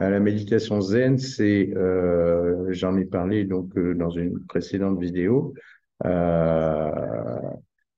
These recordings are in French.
La méditation zen, j'en ai parlé donc dans une précédente vidéo. Euh,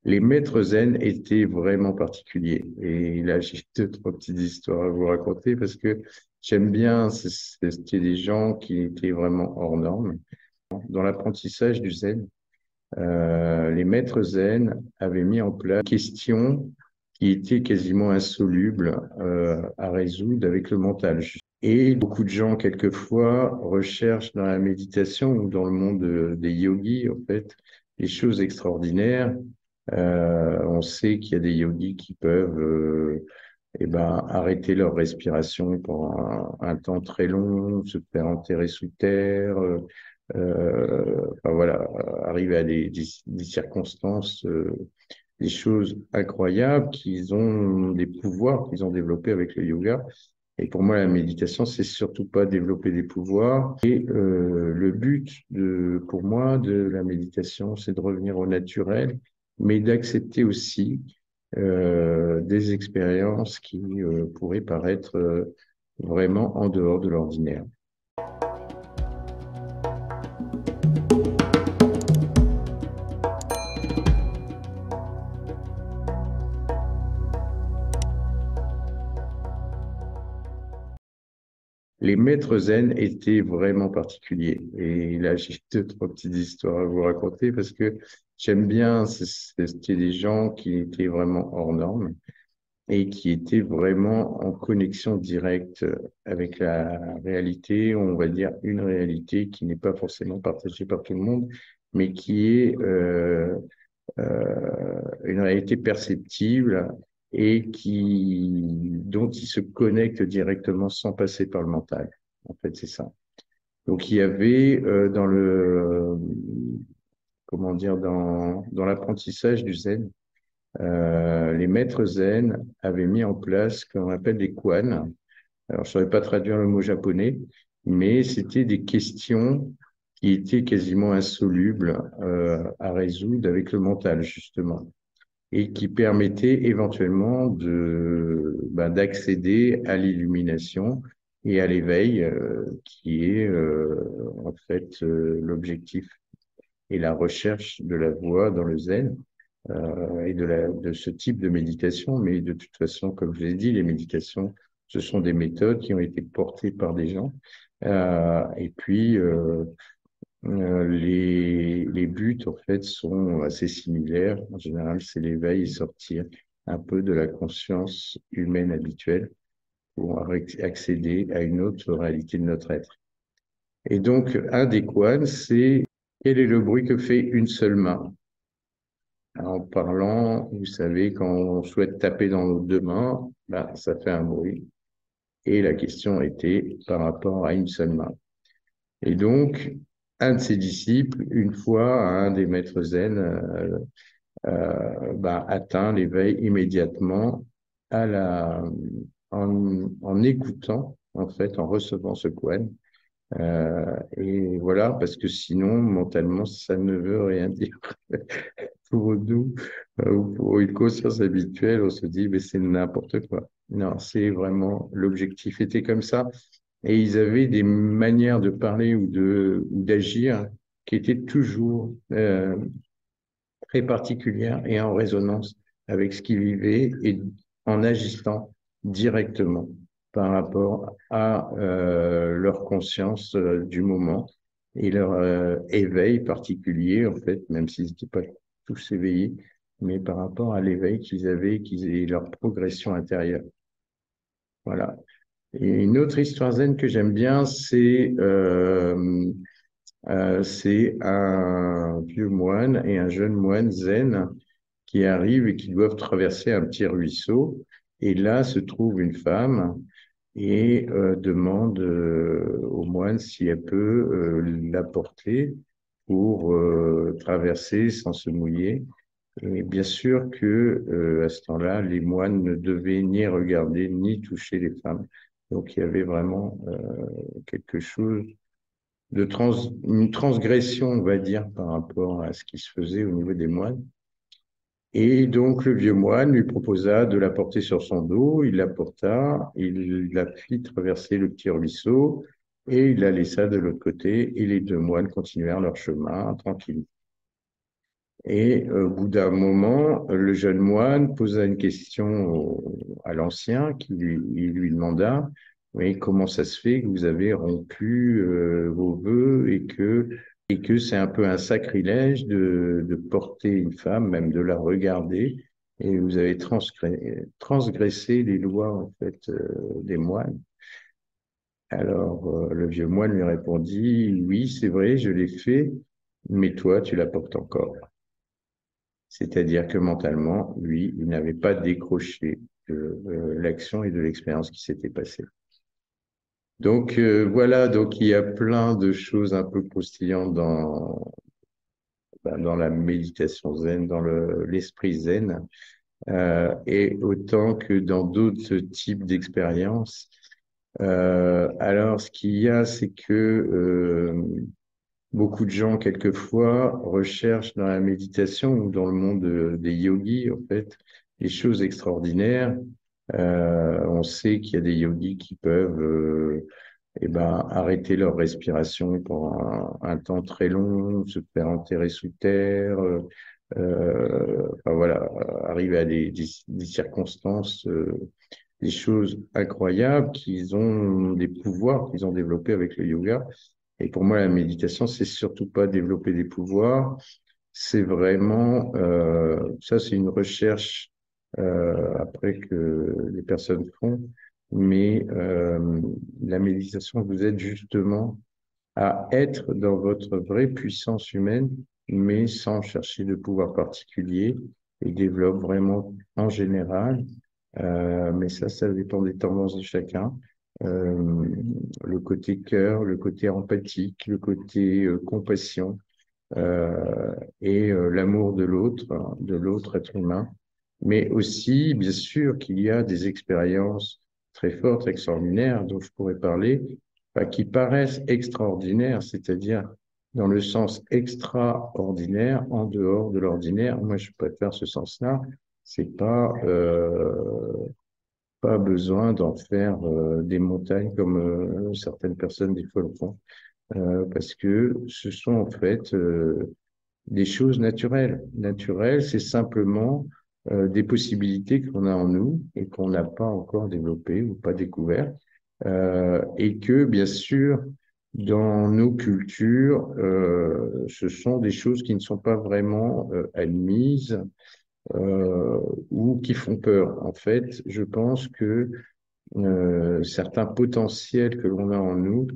les maîtres zen étaient vraiment particuliers. Et là, j'ai deux, trois petites histoires à vous raconter parce que j'aime bien. C'était des gens qui étaient vraiment hors normes. Dans l'apprentissage du zen, les maîtres zen avaient mis en place des questions qui étaient quasiment insolubles à résoudre avec le mental. Et beaucoup de gens, quelquefois, recherchent dans la méditation ou dans le monde des yogis, en fait, des choses extraordinaires. On sait qu'il y a des yogis qui peuvent arrêter leur respiration pour un temps très long, se faire enterrer sous terre, enfin, voilà, arriver à des circonstances, des choses incroyables, qu'ils ont des pouvoirs qu'ils ont développés avec le yoga. Et pour moi, la méditation, c'est surtout pas développer des pouvoirs. Et le but pour moi, de la méditation, c'est de revenir au naturel, mais d'accepter aussi des expériences qui pourraient paraître vraiment en dehors de l'ordinaire. Les maîtres zen étaient vraiment particuliers. Et là, j'ai deux, trois petites histoires à vous raconter parce que j'aime bien. C'était des gens qui étaient vraiment hors normes et qui étaient vraiment en connexion directe avec la réalité, on va dire une réalité qui n'est pas forcément partagée par tout le monde, mais qui est une réalité perceptible et dont ils se connectent directement sans passer par le mental. En fait, c'est ça. Donc, il y avait comment dire, dans l'apprentissage du zen, les maîtres zen avaient mis en place ce qu'on appelle des koans. Alors, je ne saurais pas traduire le mot japonais, mais c'était des questions qui étaient quasiment insolubles à résoudre avec le mental, justement, et qui permettaient éventuellement d'accéder à l'illumination et à l'éveil, qui est en fait l'objectif et la recherche de la voie dans le zen et de ce type de méditation. Mais de toute façon, comme je l'ai dit, les méditations, ce sont des méthodes qui ont été portées par des gens. Et puis, les buts, en fait, sont assez similaires. En général, c'est l'éveil et sortir un peu de la conscience humaine habituelle pour accéder à une autre réalité de notre être. Et donc, un des koans, c'est quel est le bruit que fait une seule main? En parlant, vous savez, quand on souhaite taper dans nos deux mains, ben, ça fait un bruit. Et la question était par rapport à une seule main. Et donc, un de ses disciples, une fois, un des maîtres zen, atteint l'éveil immédiatement à en écoutant, en fait, en recevant ce koan. Et voilà, parce que sinon, mentalement, ça ne veut rien dire. Pour nous, ou pour une conscience habituelle, on se dit, mais c'est n'importe quoi. Non, c'est vraiment, l'objectif était comme ça. Et ils avaient des manières de parler ou d'agir qui étaient toujours très particulières et en résonance avec ce qu'ils vivaient et en agissant directement par rapport à leur conscience du moment et leur éveil particulier, en fait, même s'ils n'étaient pas tous éveillés, mais par rapport à l'éveil qu'ils avaient, et leur progression intérieure. Voilà. Et une autre histoire zen que j'aime bien, c'est un vieux moine et un jeune moine zen qui arrivent et qui doivent traverser un petit ruisseau. Et là se trouve une femme et demande au moine si elle peut l'apporter pour traverser sans se mouiller. Et bien sûr que à ce temps-là, les moines ne devaient ni regarder ni toucher les femmes. Donc il y avait vraiment quelque chose une transgression, on va dire, par rapport à ce qui se faisait au niveau des moines. Et donc le vieux moine lui proposa de la porter sur son dos, il la porta, il la fit traverser le petit ruisseau et il la laissa de l'autre côté et les deux moines continuèrent leur chemin tranquille. Et au bout d'un moment, le jeune moine posa une question à l'ancien il lui demanda, mais comment ça se fait que vous avez rompu vos vœux et que c'est un peu un sacrilège de porter une femme, même de la regarder, et vous avez transgressé les lois en fait des moines. Alors le vieux moine lui répondit, oui, c'est vrai, je l'ai fait, mais toi, tu la portes encore. C'est-à-dire que mentalement, lui, il n'avait pas décroché de l'action et de l'expérience qui s'était passée. Donc voilà, donc il y a plein de choses un peu croustillantes dans la méditation zen, dans l'esprit zen, et autant que dans d'autres types d'expériences. Alors, ce qu'il y a, c'est que beaucoup de gens, quelquefois, recherchent dans la méditation ou dans le monde des yogis, en fait, des choses extraordinaires. On sait qu'il y a des yogis qui peuvent arrêter leur respiration pour un temps très long, se faire enterrer sous terre, enfin, voilà, arriver à des circonstances, des choses incroyables, qu'ils ont des pouvoirs qu'ils ont développés avec le yoga. Et pour moi, la méditation, c'est surtout pas développer des pouvoirs, c'est vraiment, ça c'est une recherche après que les personnes font, mais la méditation vous aide justement à être dans votre vraie puissance humaine, mais sans chercher de pouvoir particulier et développe vraiment en général, mais ça dépend des tendances de chacun. Euh, le côté cœur, le côté empathique, le côté compassion, et l'amour de l'autre être humain, mais aussi, bien sûr, qu'il y a des expériences très fortes, extraordinaires, dont je pourrais parler, qui paraissent extraordinaires, c'est-à-dire dans le sens extraordinaire, en dehors de l'ordinaire. Moi, je préfère ce sens-là. C'est pas besoin d'en faire des montagnes comme certaines personnes des fois le font, parce que ce sont en fait des choses naturelles. Naturelles, c'est simplement des possibilités qu'on a en nous et qu'on n'a pas encore développées ou pas découvertes. Et que, bien sûr, dans nos cultures, ce sont des choses qui ne sont pas vraiment admises euh, ou qui font peur. En fait, je pense que certains potentiels que l'on a en nous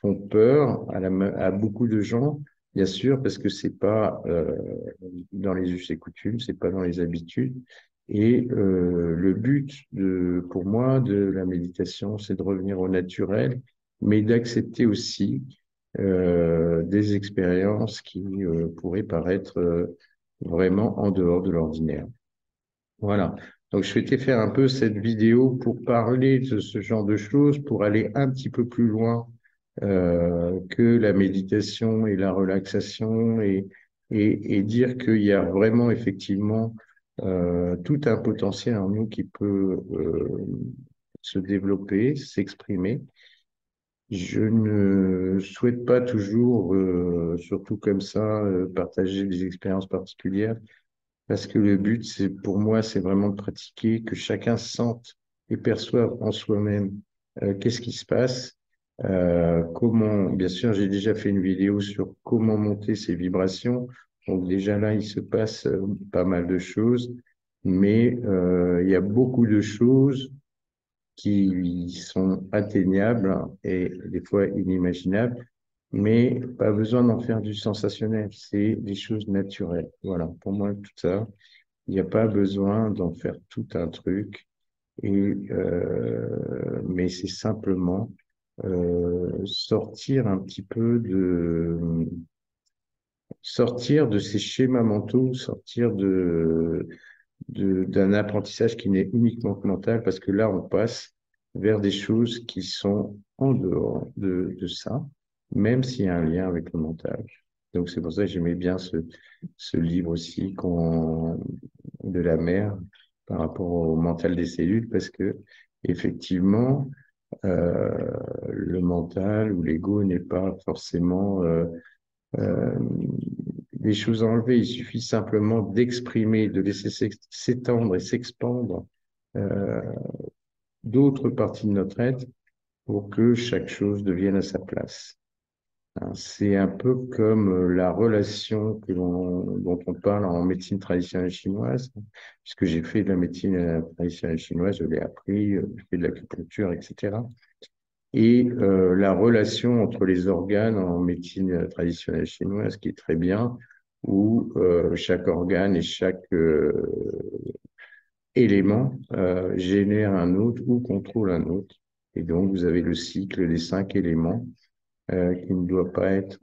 font peur à beaucoup de gens, bien sûr, parce que c'est pas dans les us et coutumes, c'est pas dans les habitudes. Et le but pour moi, de la méditation, c'est de revenir au naturel, mais d'accepter aussi des expériences qui pourraient paraître vraiment en dehors de l'ordinaire. Voilà. Donc, je souhaitais faire un peu cette vidéo pour parler de ce genre de choses, pour aller un petit peu plus loin que la méditation et la relaxation et dire qu'il y a vraiment effectivement tout un potentiel en nous qui peut se développer, s'exprimer. Je ne souhaite pas toujours, surtout comme ça, partager des expériences particulières parce que le but, c'est pour moi, c'est vraiment de pratiquer, que chacun sente et perçoive en soi-même qu'est-ce qui se passe, comment. Bien sûr, j'ai déjà fait une vidéo sur comment monter ses vibrations. Donc déjà là, il se passe pas mal de choses, mais il y a beaucoup de choses qui sont atteignables et des fois inimaginables, mais pas besoin d'en faire du sensationnel. C'est des choses naturelles. Voilà, pour moi, tout ça. Il n'y a pas besoin d'en faire tout un truc, mais c'est simplement sortir de ces schémas mentaux, sortir d'un apprentissage qui n'est uniquement que mental, parce que là, on passe vers des choses qui sont en dehors de ça, même s'il y a un lien avec le mental. Donc c'est pour ça que j'aimais bien ce livre aussi de la mère par rapport au mental des cellules, parce que effectivement, le mental ou l'ego n'est pas forcément euh, des choses à enlever. Il suffit simplement d'exprimer, de laisser s'étendre et s'expandre euh, d'autres parties de notre être pour que chaque chose devienne à sa place. Hein, c'est un peu comme la relation dont on parle en médecine traditionnelle chinoise, puisque j'ai fait de la médecine traditionnelle chinoise, je l'ai appris, j'ai fait de l'acupuncture, etc. Et la relation entre les organes en médecine traditionnelle chinoise, qui est très bien, où chaque organe et chaque élément génère un autre ou contrôle un autre. Et donc, vous avez le cycle des 5 éléments qui ne doit pas être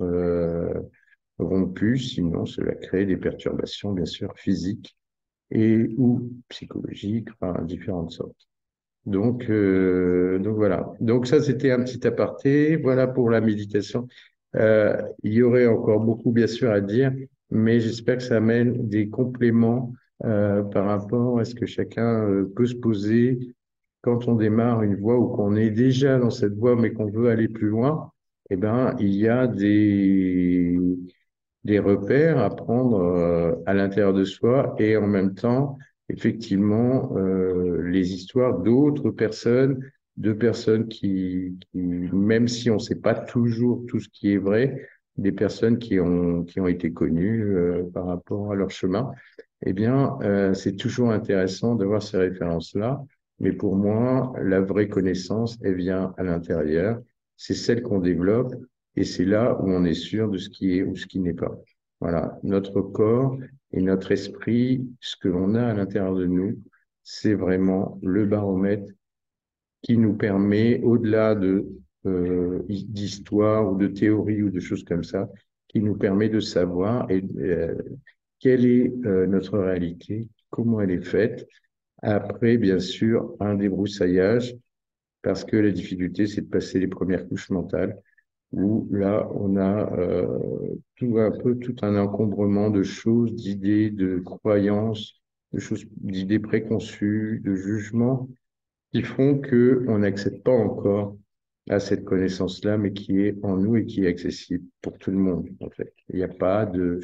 rompu, sinon cela crée des perturbations, bien sûr, physiques et ou psychologiques, enfin, différentes sortes. Donc voilà. Donc ça, c'était un petit aparté. Voilà pour la méditation. Il y aurait encore beaucoup, bien sûr, à dire, mais j'espère que ça amène des compléments par rapport à ce que chacun peut se poser quand on démarre une voie ou qu'on est déjà dans cette voie, mais qu'on veut aller plus loin. Eh ben, il y a des repères à prendre à l'intérieur de soi et en même temps, effectivement, les histoires d'autres personnes, de personnes même si on ne sait pas toujours tout ce qui est vrai, des personnes qui ont été connues par rapport à leur chemin, eh bien, c'est toujours intéressant d'avoir ces références-là. Mais pour moi, la vraie connaissance, elle vient à l'intérieur. C'est celle qu'on développe et c'est là où on est sûr de ce qui est ou ce qui n'est pas. Voilà, notre corps et notre esprit, ce que l'on a à l'intérieur de nous, c'est vraiment le baromètre qui nous permet, au-delà d'histoires ou de théories ou de choses comme ça, qui nous permet de savoir quelle est notre réalité, comment elle est faite. Après, bien sûr, un débroussaillage, parce que la difficulté, c'est de passer les premières couches mentales où là, on a tout un encombrement de choses, d'idées, de croyances, de choses, d'idées préconçues, de jugements qui font que on n'accède pas encore à cette connaissance-là, mais qui est en nous et qui est accessible pour tout le monde, en fait. Il n'y a pas de,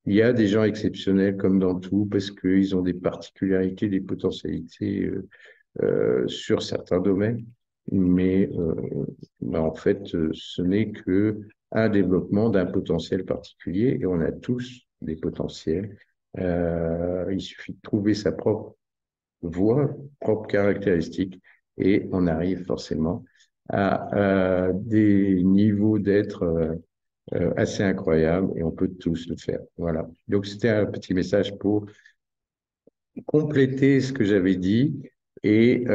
il y a des gens exceptionnels comme dans tout parce qu'ils ont des particularités, des potentialités sur certains domaines, mais en fait, ce n'est que un développement d'un potentiel particulier et on a tous des potentiels. Il suffit de trouver sa propre voie, propre caractéristique et on arrive forcément à des niveaux d'être assez incroyables et on peut tous le faire. Voilà. Donc c'était un petit message pour compléter ce que j'avais dit et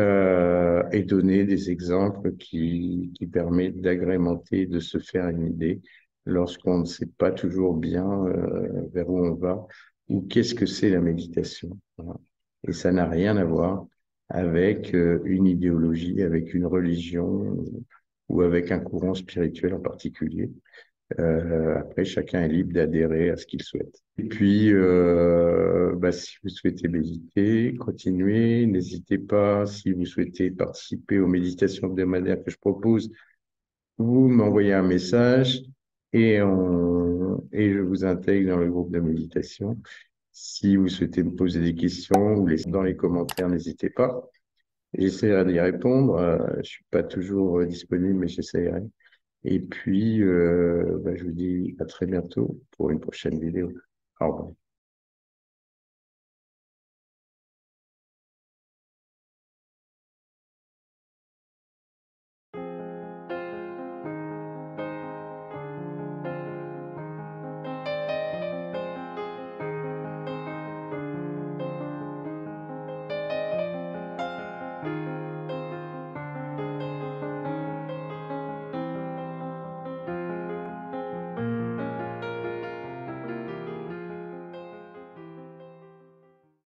donner des exemples qui permettent d'agrémenter, de se faire une idée lorsqu'on ne sait pas toujours bien vers où on va ou qu'est-ce que c'est la méditation. Voilà. Et ça n'a rien à voir avec une idéologie, avec une religion ou avec un courant spirituel en particulier. Après, chacun est libre d'adhérer à ce qu'il souhaite. Et puis, si vous souhaitez méditer, continuez. N'hésitez pas, si vous souhaitez participer aux méditations hebdomadaires que je propose, vous m'envoyez un message et je vous intègre dans le groupe de méditation. Si vous souhaitez me poser des questions ou dans les commentaires, n'hésitez pas. J'essaierai d'y répondre. Je suis pas toujours disponible, mais j'essaierai. Et puis, je vous dis à très bientôt pour une prochaine vidéo. Au revoir.